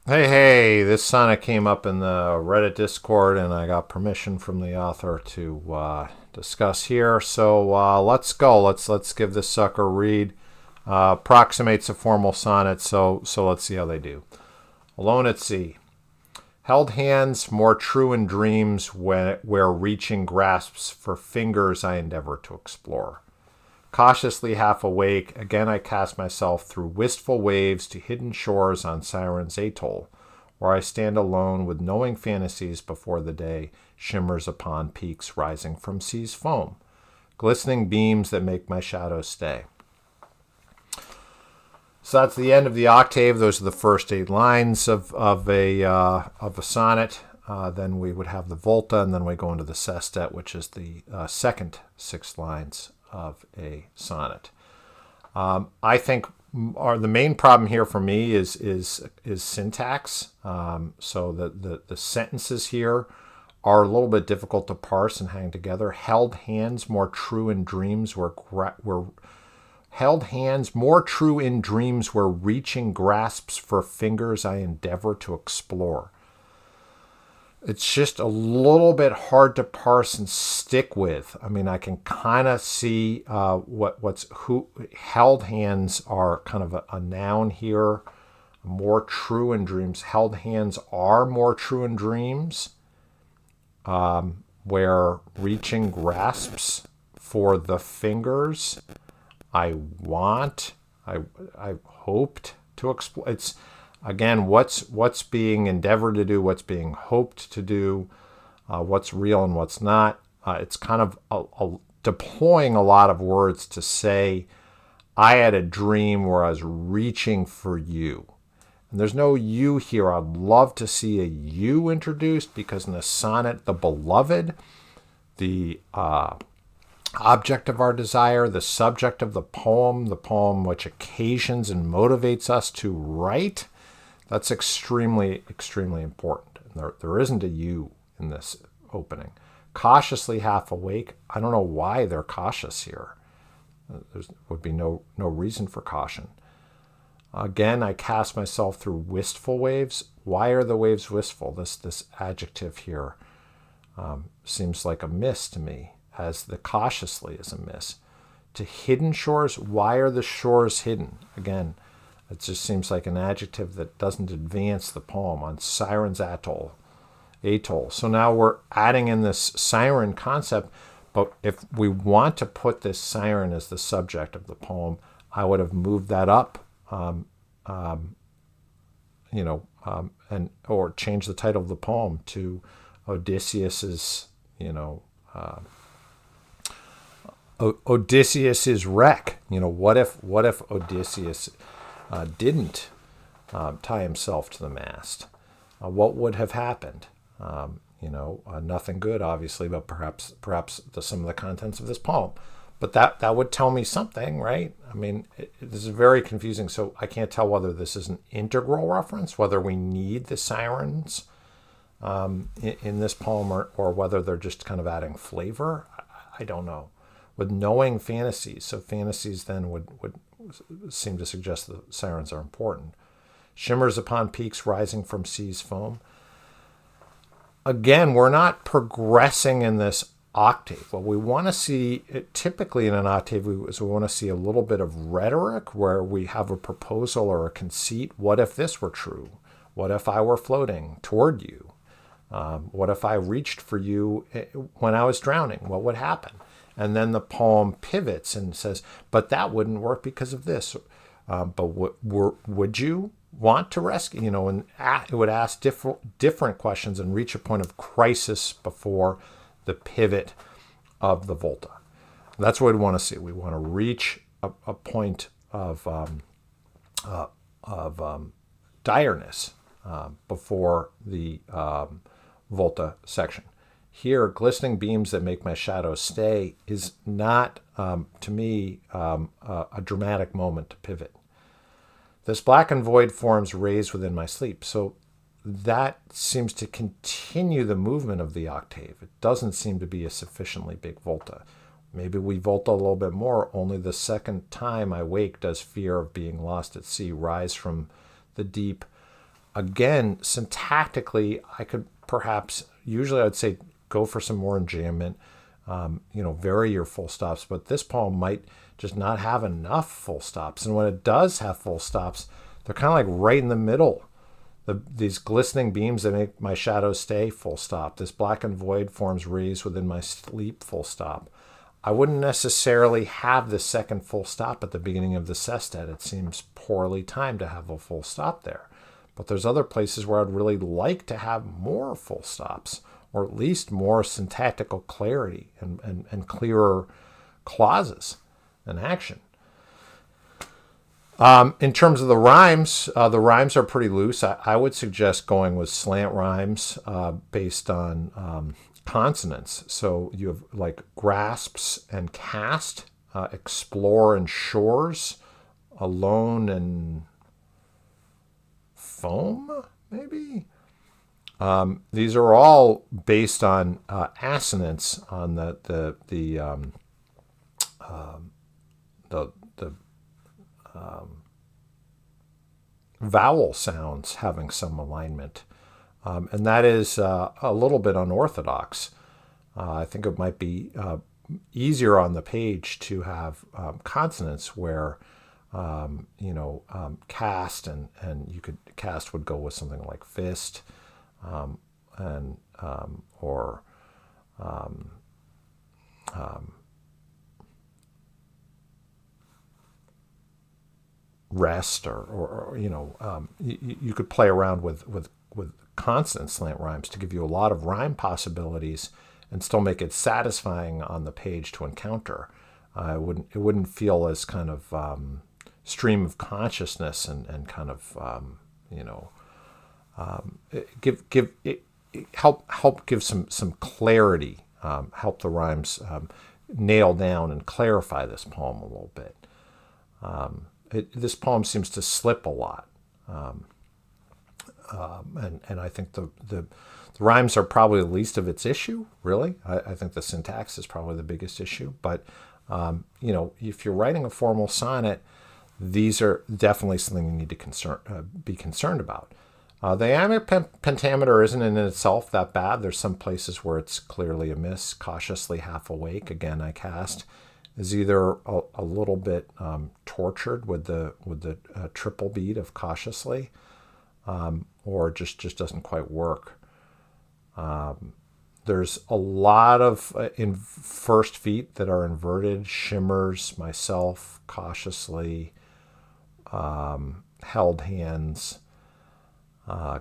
Hey, this sonnet came up in the Reddit Discord, and I got permission from the author to discuss here. So let's go. Let's give this sucker a read. Approximates a formal sonnet, so let's see how they do. Alone at sea, held hands more true in dreams where reaching grasps for fingers I endeavor to explore. Cautiously half awake, again I cast myself through wistful waves to hidden shores on Siren's atoll, where I stand alone with knowing fantasies before the day shimmers upon peaks rising from sea's foam, glistening beams that make my shadows stay. So that's the end of the octave. Those are the first 8 lines of a sonnet. Then we would have the volta, and then we go into the sestet, which is the second 6 lines of a sonnet. I think the main problem here for me is syntax. So the sentences here are a little bit difficult to parse and hang together. Held hands more true in dreams were held hands more true in dreams where reaching grasps for fingers I endeavor to explore. It's just a little bit hard to parse and stick with. I mean, I can kind of see what's who held hands are kind of a noun here. More true in dreams. Held hands are more true in dreams, where reaching grasps for the fingers I want. I hoped to explore. It's again what's being endeavored to do, what's being hoped to do, what's real and what's not. It's kind of deploying a lot of words to say I had a dream where I was reaching for you. And there's no you here. I'd love to see a you introduced because in the sonnet, the beloved, the object of our desire, the subject of the poem which occasions and motivates us to write, that's extremely, extremely important. And there isn't a you in this opening. Cautiously half awake. I don't know why they're cautious here. There would be no reason for caution. Again, I cast myself through wistful waves. Why are the waves wistful? This adjective here seems like a miss to me, as the cautiously is a miss. To hidden shores, why are the shores hidden? Again, it just seems like an adjective that doesn't advance the poem. On Siren's atoll. So now we're adding in this siren concept, but if we want to put this siren as the subject of the poem, I would have moved that up, and or change the title of the poem to Odysseus's, Odysseus's wreck. What if Odysseus didn't tie himself to the mast? What would have happened? Nothing good, obviously, but perhaps some of the contents of this poem. But that would tell me something, right? I mean, this is very confusing. So I can't tell whether this is an integral reference, whether we need the sirens in this poem, or whether they're just kind of adding flavor. I don't know. With knowing fantasies, so fantasies then would seem to suggest that sirens are important. Shimmers upon peaks rising from sea's foam. Again, we're not progressing in this octave. What we want to see, typically in an octave, we want to see a little bit of rhetoric where we have a proposal or a conceit. What if this were true? What if I were floating toward you? What if I reached for you when I was drowning? What would happen? And then the poem pivots and says, but that wouldn't work because of this. But would you want to rescue? And it would ask different questions and reach a point of crisis before the pivot of the volta. That's what we want to see. We want to reach a point of direness before the volta section. Here, glistening beams that make my shadows stay is not, to me, a dramatic moment to pivot. This black and void forms raised within my sleep. So that seems to continue the movement of the octave. It doesn't seem to be a sufficiently big volta. Maybe we volta a little bit more. Only the second time I wake does fear of being lost at sea rise from the deep, Again, syntactically, I could perhaps, usually I'd say go for some more enjambment, vary your full stops, but this poem might just not have enough full stops. And when it does have full stops, they're kind of like right in the middle. These glistening beams that make my shadows stay, full stop. This blackened void forms wreaths within my sleep, full stop. I wouldn't necessarily have the second full stop at the beginning of the sestet. It seems poorly timed to have a full stop there. But there's other places where I'd really like to have more full stops, or at least more syntactical clarity and clearer clauses and action. In terms of the rhymes are pretty loose. I would suggest going with slant rhymes based on consonants. So you have like grasps and cast, explore and shores, alone and foam, maybe. These are all based on assonance on the vowel sounds having some alignment. And that is a little bit unorthodox. I think it might be easier on the page to have consonants where, cast and you could, cast would go with something like fist, or rest, or you could play around with consonant slant rhymes to give you a lot of rhyme possibilities and still make it satisfying on the page to encounter. It wouldn't feel as kind of stream of consciousness and kind of help give some clarity, help the rhymes nail down and clarify this poem a little bit. This poem seems to slip a lot. And I think the rhymes are probably the least of its issue, really. I think the syntax is probably the biggest issue. But, if you're writing a formal sonnet, these are definitely something you need to be concerned about. The iambic pentameter isn't in itself that bad. There's some places where it's clearly amiss. Cautiously half awake, again, I cast, is either a little bit tortured with the triple beat of cautiously, or just doesn't quite work. There's a lot of in first feet that are inverted, shimmers, myself, cautiously, held hands,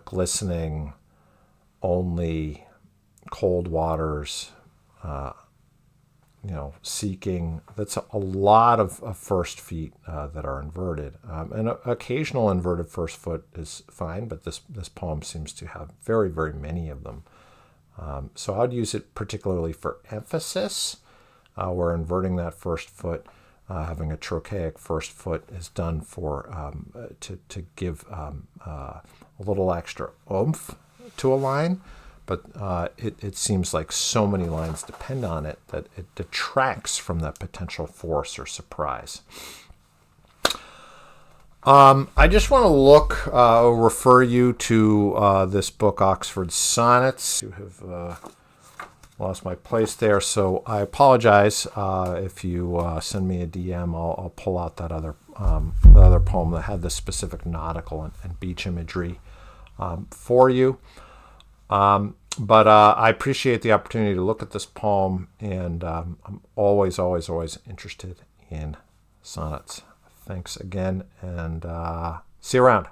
glistening, only, cold waters, seeking. That's a lot of first feet that are inverted. And occasional inverted first foot is fine, but this poem seems to have very, very many of them. So I'd use it particularly for emphasis, where inverting that first foot, having a trochaic first foot, is done for to give a little extra oomph to a line. But it seems like so many lines depend on it that it detracts from that potential force or surprise. I just want to refer you to this book, Oxford Sonnets. You have lost my place there, so I apologize if you send me a DM. I'll pull out that other poem that had this specific nautical and beach imagery for you. But I appreciate the opportunity to look at this poem, and I'm always interested in sonnets. Thanks again, and see you around.